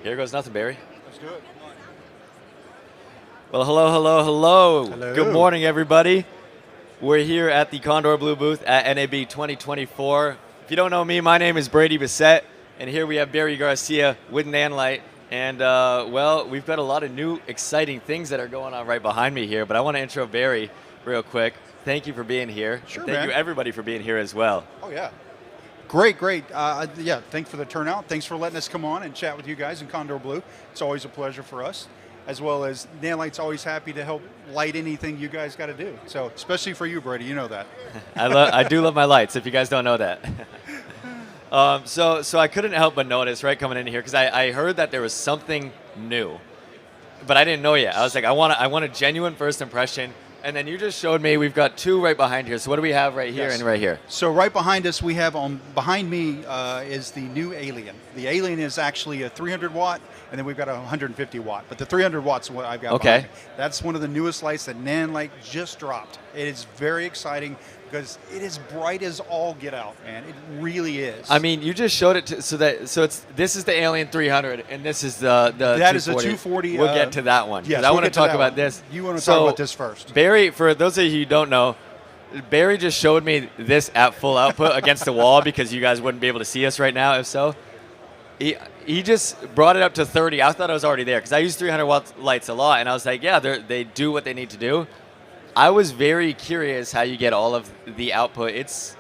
Here goes nothing, Barry. Let's do it. Well, hello. Hello. Good morning, everybody. We're here at the Condor Blue booth at NAB 2024. If you don't know me, my name is Brady Bassette, and here we have Barry Garcia with Nanlite. And, well, we've got a lot of new, exciting things that are going on right behind me here, but I want to intro Barry real quick. Thank you for being here. Sure, Thank you, everybody, for being here as well. Oh, yeah. Great. Yeah, thanks for the turnout. Thanks for letting us come on and chat with you guys in Condor Blue. It's always a pleasure for us, as well as Nanlite's always happy to help light anything you guys got to do. So, especially for you, Brady, you know that. I do love my lights, if you guys don't know that. So I couldn't help but notice, right, coming in here, because I heard that there was something new, but I didn't know yet. I was like, I want a genuine first impression. And then you just showed me we've got two right behind here. So what do we have right here and right here? So right behind us, we have behind me is the new Alien. The Alien is actually a 300 watt, and then we've got a 150 watt. But the 300 watts is what I've got behind me. That's one of the newest lights that Nanlite just dropped. It is very exciting because it is bright as all get out, man. It really is. I mean, you just showed it this is the Alien 300, and this is the that 240. Is a 240. We'll get to that one. Yes, I want to talk about this. You want to talk about this first. Barry, for those of you who don't know, Barry just showed me this at full output against the wall because you guys wouldn't be able to see us right now, if so. He just brought it up to 30. I thought I was already there because I use 300 watt lights a lot, and I was like, yeah, they do what they need to do. I was very curious how you get all of the output. It's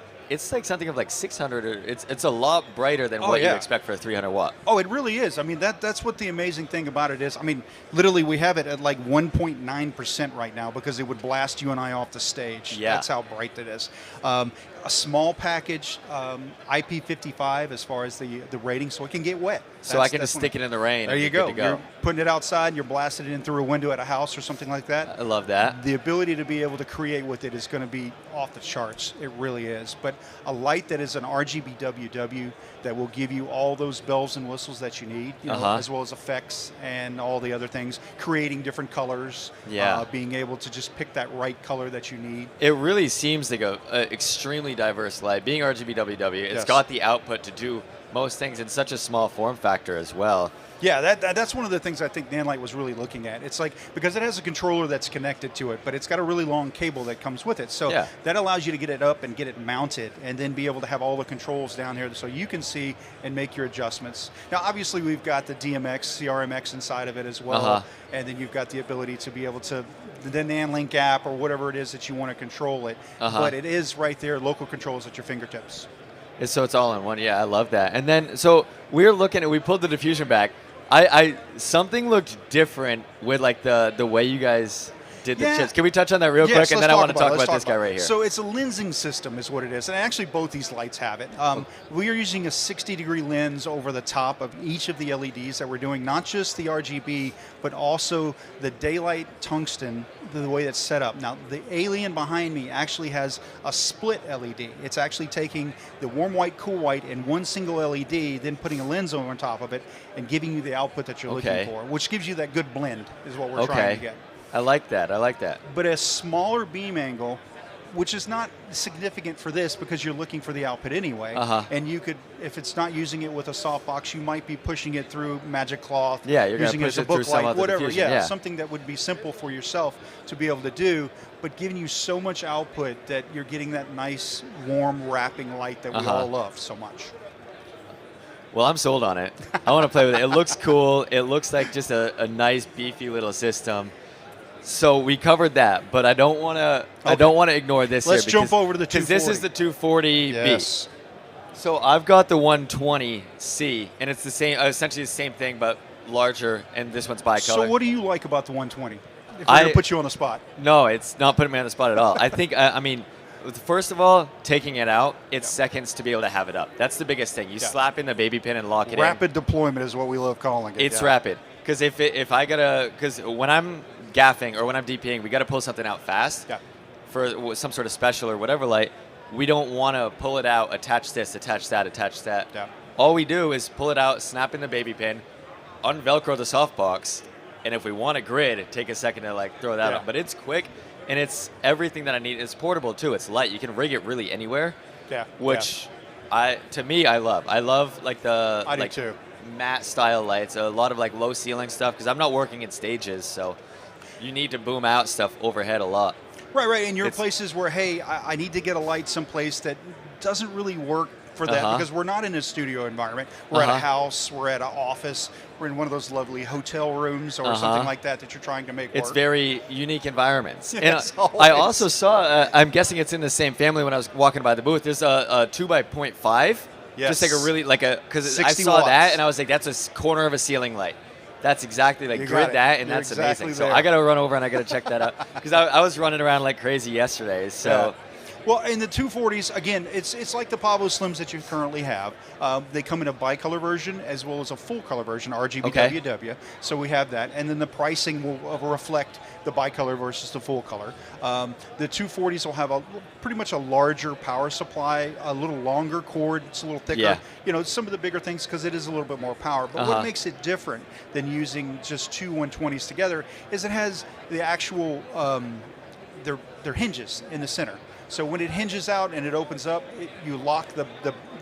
like something of like 600. Or it's a lot brighter than what you expect for a 300 watt. Oh, it really is. I mean, that's what the amazing thing about it is. I mean, literally, we have it at like 1.9% right now because it would blast you and I off the stage. Yeah. That's how bright it is. A small package, IP55 as far as the rating, so it can get wet. So I can just stick it in the rain. There you go. Good to go. You're putting it outside, and you're blasting it in through a window at a house or something like that. I love that. The ability to be able to create with it is going to be off the charts. It really is. But a light that is an RGB WW that will give you all those bells and whistles that you need, as well as effects and all the other things, creating different colors, being able to just pick that right color that you need. It really seems like a extremely diverse light. Being RGB WW, it's got the output to do most things in such a small form factor as well. Yeah, that's one of the things I think Nanlite was really looking at. It's like, because it has a controller that's connected to it, but it's got a really long cable that comes with it. So that allows you to get it up and get it mounted and then be able to have all the controls down here so you can see and make your adjustments. Now, obviously, we've got the DMX, CRMX inside of it as well. And then you've got the ability to be able to, the Nanlink app or whatever it is that you want to control it. But it is right there, local controls at your fingertips. So it's all in one. Yeah, I love that. And then, so we pulled the diffusion back. Something looked different with like the way you guys did the chips. Can we touch on that real quick? And then I want to talk about this guy right here. So it's a lensing system is what it is. And actually both these lights have it. We are using a 60-degree lens over the top of each of the LEDs that we're doing, not just the RGB, but also the daylight tungsten, the way that's set up. Now, the Alien behind me actually has a split LED. It's actually taking the warm white, cool white in one single LED, then putting a lens over on top of it and giving you the output that you're looking for, which gives you that good blend is what we're trying to get. I like that. But a smaller beam angle, which is not significant for this because you're looking for the output anyway. And you could, if it's not using it with a softbox, you might be pushing it through Magic Cloth. Yeah, you're using it as a book light, whatever. Yeah, something that would be simple for yourself to be able to do, but giving you so much output that you're getting that nice, warm, wrapping light that we all love so much. Well, I'm sold on it. I want to play with it. It looks cool. It looks like just a nice, beefy little system. So we covered that, but I don't want to. I don't want to ignore this. Let's jump over to the 240. Because this is the 240B. Yes. So I've got the 120C, and it's the same, essentially the same thing, but larger, and this one's bicolor. So what do you like about the 120? If we're going to put you on the spot. No, it's not putting me on the spot at all. I think, I mean, first of all, taking it out, it's seconds to be able to have it up. That's the biggest thing. You slap in the baby pin and lock it in. Rapid deployment is what we love calling it. It's rapid. Because if I got to, because when I'm gaffing or when I'm DPing, we got to pull something out fast for some sort of special or whatever light. We don't want to pull it out, attach this, attach that, attach that. All we do is pull it out, snap in the baby pin, unvelcro the softbox, and if we want a grid, take a second to like throw that on. But it's quick, and it's everything that I need. It's portable too. It's light. You can rig it really anywhere. Which to me, I love. I love like the I do too. matte style lights, a lot of like low ceiling stuff, because I'm not working in stages, so you need to boom out stuff overhead a lot. Right. And your places where, hey, I need to get a light someplace that doesn't really work for that, because we're not in a studio environment. We're at a house, we're at an office, we're in one of those lovely hotel rooms or something like that you're trying to make work. It's very unique environments. Yes, and I also saw, I'm guessing it's in the same family when I was walking by the booth, there's a 2x0.5. Yes. Just like a really, because I 60 saw watts. that and I was like, that's a corner of a ceiling light. That's exactly like You grid got it. that, and You're that's exactly amazing. there. So I got to run over and I got to check that out because I was running around like crazy yesterday. So. Yeah. Well, in the 240s, again, it's like the Pavo Slims that you currently have. They come in a bicolor version as well as a full color version, RGB WW. So we have that, and then the pricing will reflect the bicolor versus the full color. The 240s will have pretty much a larger power supply, a little longer cord, it's a little thicker. Yeah. You know, some of the bigger things because it is a little bit more power. But what makes it different than using just two 120s together is it has the actual their hinges in the center. So when it hinges out and it opens up, you lock the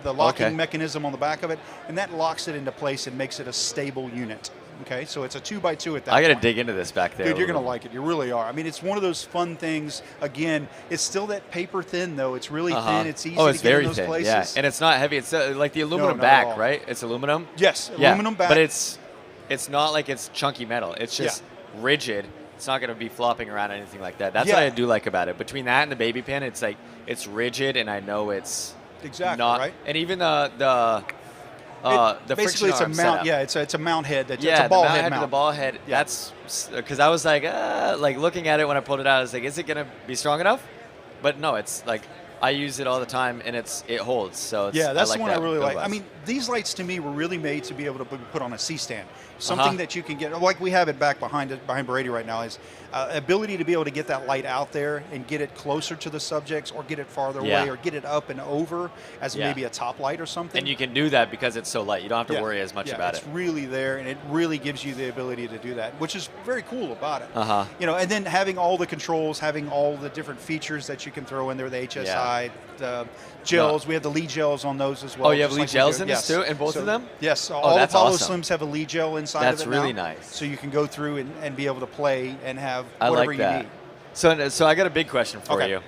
locking mechanism on the back of it, and that locks it into place and makes it a stable unit. Okay, so it's a 2x2 at that I got to point. dig into this back there. Dude, you're going to like it. You really are. I mean, it's one of those fun things. Again, it's still that paper thin, though. It's really thin. It's easy to get very in those thin, places. Yeah, and it's not heavy. It's like the aluminum not at all. back, right? It's aluminum? Yes, aluminum back. But it's not like it's chunky metal. It's just rigid. It's not going to be flopping around or anything like that. That's what I do like about it. Between that and the baby pin, it's like it's rigid, and I know it's not. Right. And even the basically it's a mount. setup. Yeah, it's a mount head. It's Yeah, a ball the head mount. mount. The ball head. Yeah. That's because I was like looking at it when I pulled it out. I was like, is it going to be strong enough? But no, it's like I use it all the time, and it holds. So it's, that's like the one I really like. build-wise. I mean, these lights to me were really made to be able to put on a C-stand. Something that you can get, like we have it back behind Brady right now, is ability to be able to get that light out there and get it closer to the subjects or get it farther away or get it up and over as maybe a top light or something. And you can do that because it's so light. You don't have to worry as much about it. It's really there, and it really gives you the ability to do that, which is very cool about it. You know, and then having all the controls, having all the different features that you can throw in there, the HSI, the gels. We have the lead gels on those as well. Oh, you have lead gels in this too, in both of them? Yes. All the that's Pavo awesome. Slims have a lead gel inside of it That's really now, nice. so you can go through and be able to play and have I whatever like you that. need. So I got a big question for you.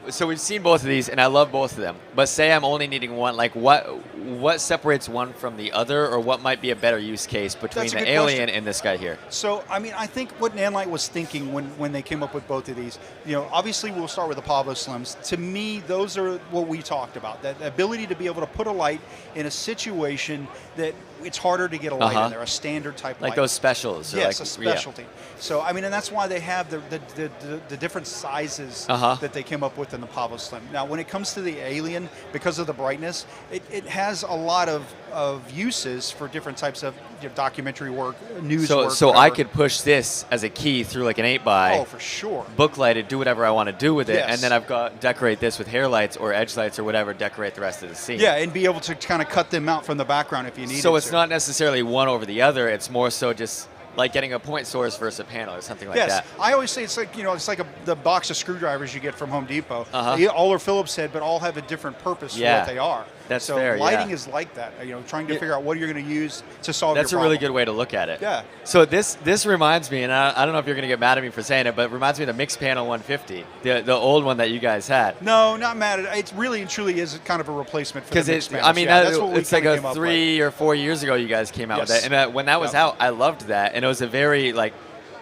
So we've seen both of these, and I love both of them. But say I'm only needing one. Like, what separates one from the other, or what might be a better use case between the Alien and this guy here? So, I mean, I think what Nanlite was thinking when they came up with both of these, you know, obviously we'll start with the Pavo Slims. To me, those are what we talked about, that ability to be able to put a light in a situation that it's harder to get a light in there, a standard type light. Like those specials. Or Yes, like, a specialty. So, I mean, and that's why they have the different sizes that they came up with in the Pavo Slim. Now, when it comes to the Alien, because of the brightness, it has a lot of uses for different types of documentary work, news work. So I could push this as a key through like an 8x. Oh, for sure. Booklight it, do whatever I want to do with it, Yes. and then I've got decorate this with hair lights or edge lights or whatever, decorate the rest of the scene. Yeah, and be able to kind of cut them out from the background if you need to. So it's not necessarily one over the other. It's more so just like getting a point source versus a panel or something like that. Yes, I always say it's like, you know, it's like the box of screwdrivers you get from Home Depot. All are Phillips head, but all have a different purpose for what they are. That's so fair. lighting is like that. You know, trying to figure out what you're going to use to solve. That's your a problem. really good way to look at it. Yeah. So this reminds me, and I don't know if you're going to get mad at me for saying it, but it reminds me of the Mixed Panel 150, the old one that you guys had. No, not mad at it. It really and truly is kind of a replacement for the mixed panels. I mean, that's what it's like a 3 or 4 years ago you guys came out with that, and when that was out, I loved that, and it was a very like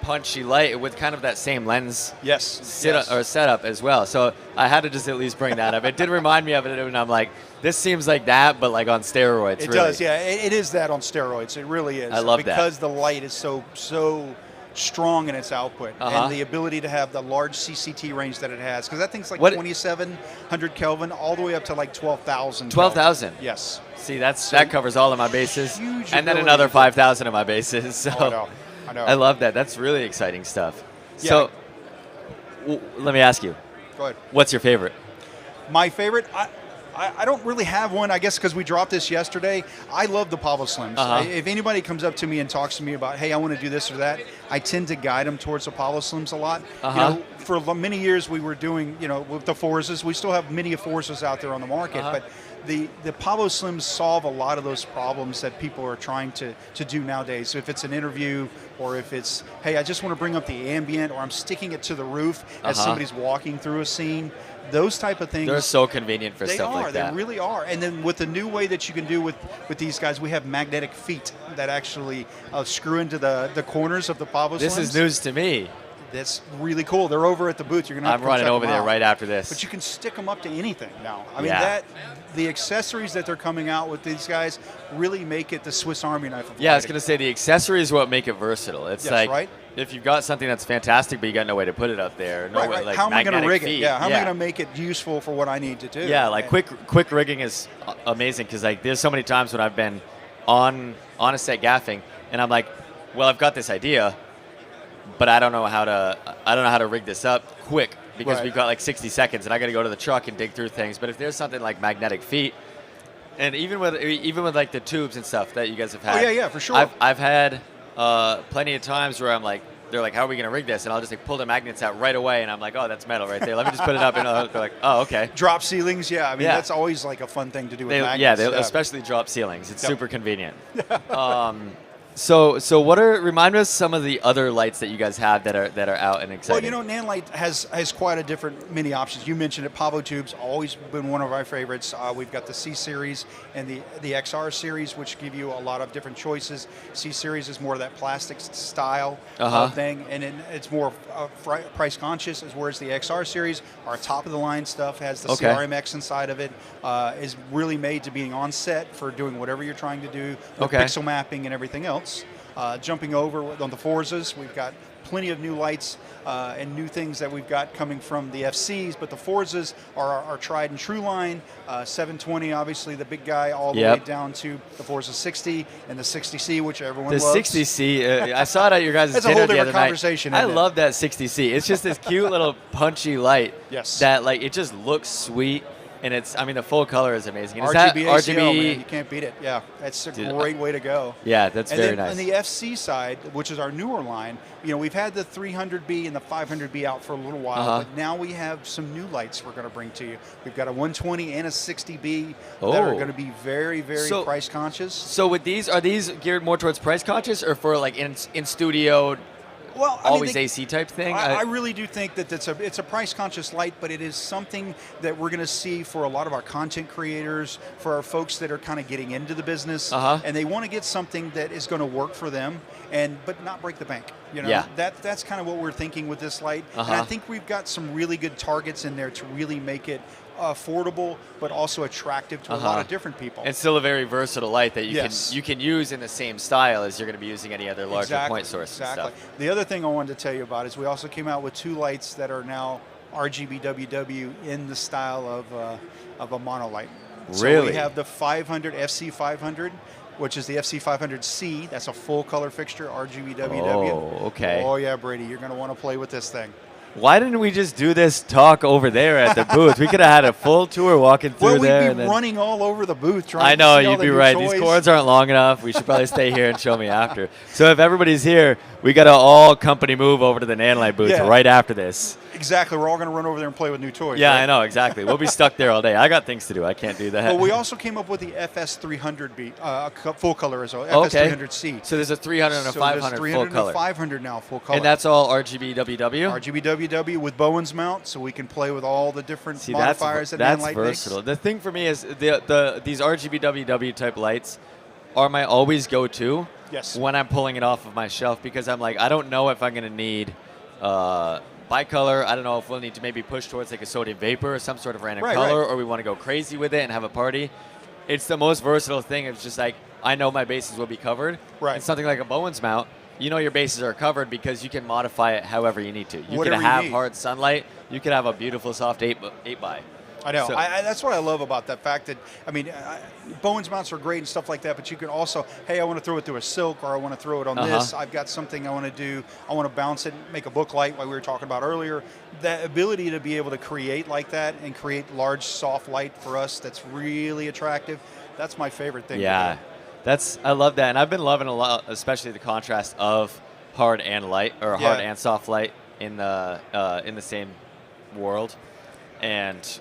punchy light with kind of that same lens setup as well. So I had to just at least bring that up. It did remind me of it, and I'm like, this seems like that, but like on steroids. It does, yeah. It is that on steroids. It really is. I love that. Because the light is so strong in its output, and the ability to have the large CCT range that it has, because that thing's like 2,700 Kelvin all the way up to like 12,000. 12,000? Yes. See, that covers all of my bases. Huge and then ability another 5,000 of my bases. So I know. I love that. That's really exciting stuff. Yeah. So let me ask you. Go ahead. What's your favorite? My favorite? I don't really have one, I guess, because we dropped this yesterday. I love the Pavo Slims. If anybody comes up to me and talks to me about, hey, I want to do this or that, I tend to guide them towards the Pavo Slims a lot. You know, for many years we were doing, you know, with the Forzas. We still have many Forzas out there on the market, but the Pavo Slims solve a lot of those problems that people are trying to do nowadays. So if it's an interview, or if it's, hey, I just want to bring up the ambient, or I'm sticking it to the roof as somebody's walking through a scene, those type of things. They're so convenient for stuff like that. They really are. And then with the new way that you can do with these guys, we have magnetic feet that actually screw into the corners of the Pavo Slims. This is news to me. That's really cool. They're over at the booth. You're gonna have I'm to running check over them there out. right after this. But you can stick them up to anything now. I mean, Yeah. the accessories that they're coming out with these guys really make it the Swiss Army knife of Yeah, I was lighting. going to say the accessories what make it versatile. It's Yes, like right? if you've got something that's fantastic, but you got no way to put it up there. No Right, way, right. like How am I going to magnetic rig it? feet. Yeah, how am I going to make it useful for what I need to do? Yeah, like And- quick rigging is amazing because like there's so many times when I've been on a set gaffing and I'm like, well, I've got this idea, but I don't know how to rig this up quick because Right. we've got like 60 seconds and I got to go to the truck and dig through things. But if there's something like magnetic feet, and even with like the tubes and stuff that you guys have had, yeah, for sure. I've had plenty of times where I'm like, they're like, how are we going to rig this? And I'll just like pull the magnets out right away, and I'm like, oh, that's metal right there. Let me just put it up, and they're like, oh, okay. Drop ceilings, yeah. I mean, Yeah. that's always like a fun thing to do with They magnets. especially drop ceilings. It's Yep. super convenient. So remind us some of the other lights that you guys have that are out and Well, exciting. you know, Nanlite has quite a different many options. You mentioned it, Pavo tubes, always been one of our favorites. We've got the C series and the XR series, which give you a lot of different choices. C series is more of that plastic style thing, and it's more price conscious, whereas the XR series, our top of the line stuff, has the CRMX inside of it, is really made to being on set for doing whatever you're trying to do with pixel mapping and everything else. Jumping over on the Forzas, we've got plenty of new lights and new things that we've got coming from the FCs, but the Forzas are our tried and true line. 720, obviously the big guy, all the way down to the Forza 60 and the 60C, which everyone loves. The 60C, I saw it at your guys' That's a dinner whole the different other night. conversation, I isn't it? love that 60C. It's just this cute little punchy light Yes. that like it just looks sweet. And the full color is amazing. And is RGB that ACL, man, you can't beat it. Yeah, that's a great way to go. Yeah, that's and very then nice. On the FC side, which is our newer line, we've had the 300B and the 500B out for a little while, but now we have some new lights we're going to bring to you. We've got a 120 and a 60B that are going to be very, very price conscious. So with these, are these geared more towards price conscious or for like in studio? Well, always AC type thing. I really do think that it's a price conscious light, but it is something that we're going to see for a lot of our content creators, for our folks that are kind of getting into the business, and they want to get something that is going to work for them, but not break the bank. That's kind of what we're thinking with this light, and I think we've got some really good targets in there to really make it affordable, but also attractive to a lot of different people. It's still a very versatile light that you can use in the same style as you're going to be using any other larger point source. Exactly. And stuff. The other thing I wanted to tell you about is we also came out with two lights that are now RGB WW in the style of a monolight. Really? So we have the 500 FC 500, which is the FC 500C. That's a full color fixture, RGB WW. Oh, okay. Oh yeah, Brady, you're going to want to play with this thing. Why didn't we just do this talk over there at the booth? We could have had a full tour walking through there. Well, we'd be running all over the booth trying I know, to see all you'd the be new right. toys. These cords aren't long enough. We should probably stay here and show me after. So if everybody's here, we got to all company move over to the Nanlite booth right after this. Exactly. We're all going to run over there and play with new toys. Yeah, right? I know, exactly. We'll be stuck there all day. I got things to do. I can't do that. Well, we also came up with the FS300 full color as well. FS300C. So there's a 300 and a 500 300 full and color. a 500 now full color. And that's all RGB WW? RGB WW with Bowen's mount, so we can play with all the different modifiers that that's Nanlite versatile. makes. The thing for me is these RGB WW type lights are my always go-to when I'm pulling it off of my shelf, because I'm like, I don't know if I'm going to need bicolor. I don't know if we'll need to maybe push towards like a sodium vapor or some sort of random color, or we want to go crazy with it and have a party. It's the most versatile thing. It's just like, I know my bases will be covered. Right. And something like a Bowen's mount, you know your bases are covered because you can modify it however you need to. You Whatever can you have need. hard sunlight. You can have a beautiful soft 8 by. I know. So- That's what I love about that fact that, Bowen's mounts are great and stuff like that, but you can also, hey, I want to throw it through a silk, or I want to throw it on this. I've got something I want to do. I want to bounce it, make a book light, like we were talking about earlier. That ability to be able to create like that and create large, soft light for us that's really attractive, that's my favorite thing. Yeah, I love that. And I've been loving a lot, especially the contrast of hard and light, or hard and soft light in the same world. And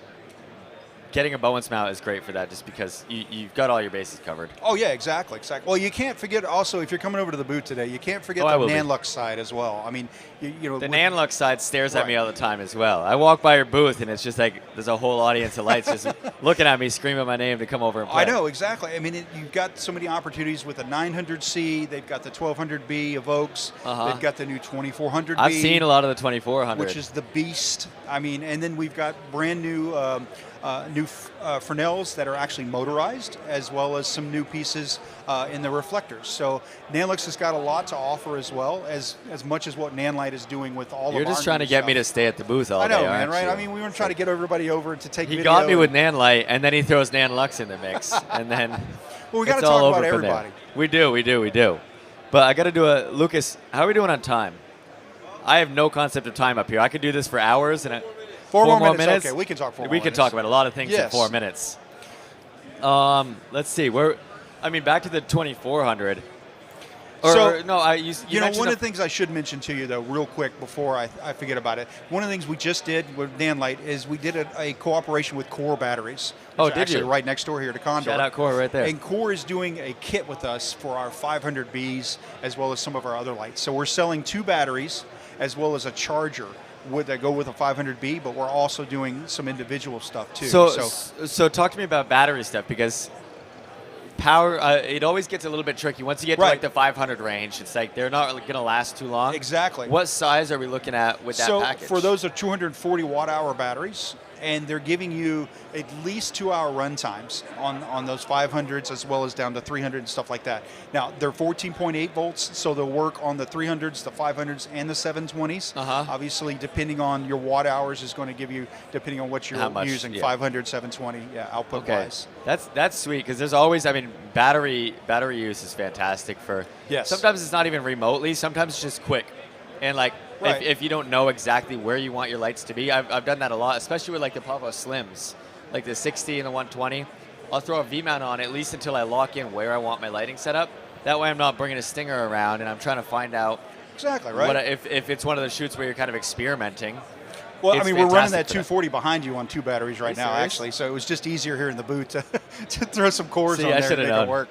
getting a Bowens mount is great for that, just because you've got all your bases covered. Oh yeah, exactly. Well, you can't forget also, if you're coming over to the booth today, you can't forget the Nanlite side as well. I mean, you know, the Nanlite side stares at me all the time as well. I walk by your booth and it's just like there's a whole audience of lights just looking at me, screaming my name to come over and play. I know, exactly. I mean, you've got so many opportunities with the 900C. They've got the 1200B Evokes. They've got the new 2400B. I've seen a lot of the 2400, which is the beast. I mean, and then we've got brand new Fresnels that are actually motorized, as well as some new pieces in the reflectors. So Nanlite has got a lot to offer as well, as much as what Nanlite is doing with all of our You're just trying to get me to stay at the booth all day, I know, aren't man, right? you? I mean, we want to try to get everybody over to take video. He got me with Nanlite, and then he throws Nanlux in the mix, and then well, we got to it's talk all about over from everybody. there. We do. But I got to do a Lucas. How are we doing on time? I have no concept of time up here. I could do this for hours and. 4 more minutes. Okay, we can talk 4 more minutes. We can talk about a lot of things in 4 minutes. Let's see. Back to the 2400. You know, one of the things I should mention to you, though, real quick before I forget about it, one of the things we just did with Nanlite is we did a cooperation with Core Batteries. Oh, did actually you? Right next door here to Condor. Shout out Core right there. And Core is doing a kit with us for our 500Bs as well as some of our other lights. So we're selling 2 batteries as well as a charger. Would that go with a 500B, but we're also doing some individual stuff too. So talk to me about battery stuff, because power, it always gets a little bit tricky. Once you get to like the 500 range, it's like they're not going to last too long. Exactly. What size are we looking at with that package? For those are 240 watt-hour batteries, and they're giving you at least 2-hour run times on those 500s, as well as down to 300 and stuff like that. Now, they're 14.8 volts, so they'll work on the 300s, the 500s, and the 720s. Obviously, depending on your watt hours is going to give you, depending on what you're using, 500, 720, output-wise. That's sweet, because there's always, battery use is fantastic for, sometimes it's not even remotely, sometimes it's just quick. And if you don't know exactly where you want your lights to be, I've done that a lot, especially with like the Pavo Slims, like the 60 and the 120. I'll throw a V-mount on at least until I lock in where I want my lighting set up. That way I'm not bringing a stinger around and I'm trying to find out if it's one of those shoots where you're kind of experimenting. Well, we're running that 240 behind you on 2 batteries right now, actually, so it was just easier here in the booth to throw some cores on there and make it work.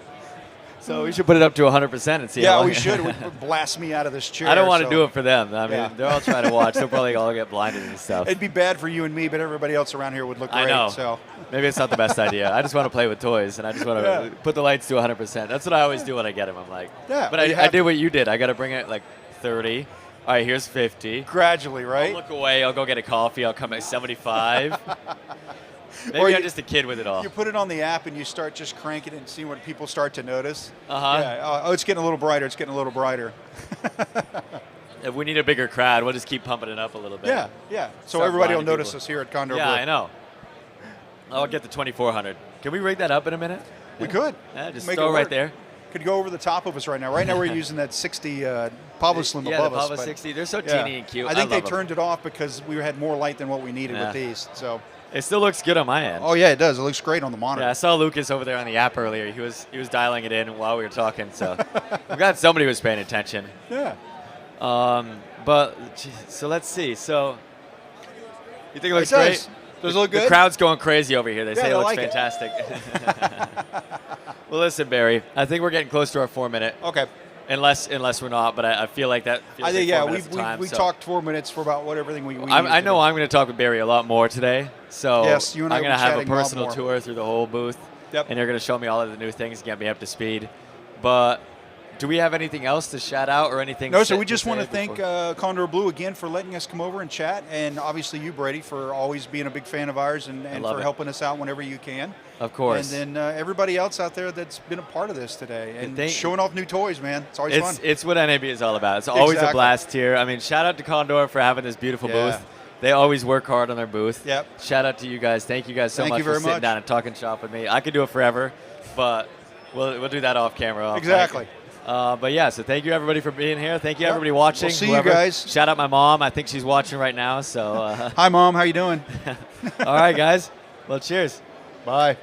So we should put it up to 100% and see how long. Yeah, we should. It would blast me out of this chair. I don't want to do it for them. They're all trying to watch. They'll probably all get blinded and stuff. It'd be bad for you and me, but everybody else around here would look great. I know. So maybe it's not the best idea. I just want to play with toys, and I just want to put the lights to 100%. That's what I always do when I get them. I'm like, but I did what you did. I got to bring it like 30. All right, here's 50. Gradually, right? I'll look away. I'll go get a coffee. I'll come at 75. Maybe I'm just a kid with it all. You put it on the app and you start just cranking it and see what people start to notice. It's getting a little brighter. It's getting a little brighter. If we need a bigger crowd, we'll just keep pumping it up a little bit. Yeah. So everybody will notice us here at Condor Blue. Yeah, I know. I'll get the 2400. Can we rig that up in a minute? We could. Just throw it right there. Could go over the top of us right now. Right now we're using that 60 Pavo Slim above us. Yeah, the Pavo 60. They're so teeny and cute. I think they turned it off because we had more light than what we needed with these. So. It still looks good on my end. Oh yeah, it does. It looks great on the monitor. Yeah, I saw Lucas over there on the app earlier. He was dialing it in while we were talking. So I'm glad somebody was paying attention. Yeah. So let's see. So you think it looks great? Does it look good? The crowd's going crazy over here. They say it looks like fantastic. Well, listen, Barry. I think we're getting close to our 4 minute. Okay. Unless we're not, but I feel like that feels like 4 minutes of time. We talked 4 minutes for about everything we I know I'm going to talk with Barry a lot more today. So yes, you and I'm going to have a personal tour through the whole booth. Yep. And you're going to show me all of the new things, get me up to speed. But do we have anything else to shout out or anything? No, so we just want to thank Condor Blue again for letting us come over and chat, and obviously you, Brady, for always being a big fan of ours and for helping us out whenever you can. Of course. And then everybody else out there that's been a part of this today and showing off new toys, man. It's always fun. It's what NAB is all about. It's always a blast here. Shout out to Condor for having this beautiful booth. They always work hard on their booth. Yep. Shout out to you guys. Thank you guys so much for sitting down and talking shop with me. I could do it forever, but we'll do that off camera. Exactly. But yeah, so thank you everybody for being here. Thank you everybody watching. We'll see you guys. Shout out my mom. I think she's watching right now. So hi, Mom. How you doing? All right, guys. Well, cheers. Bye.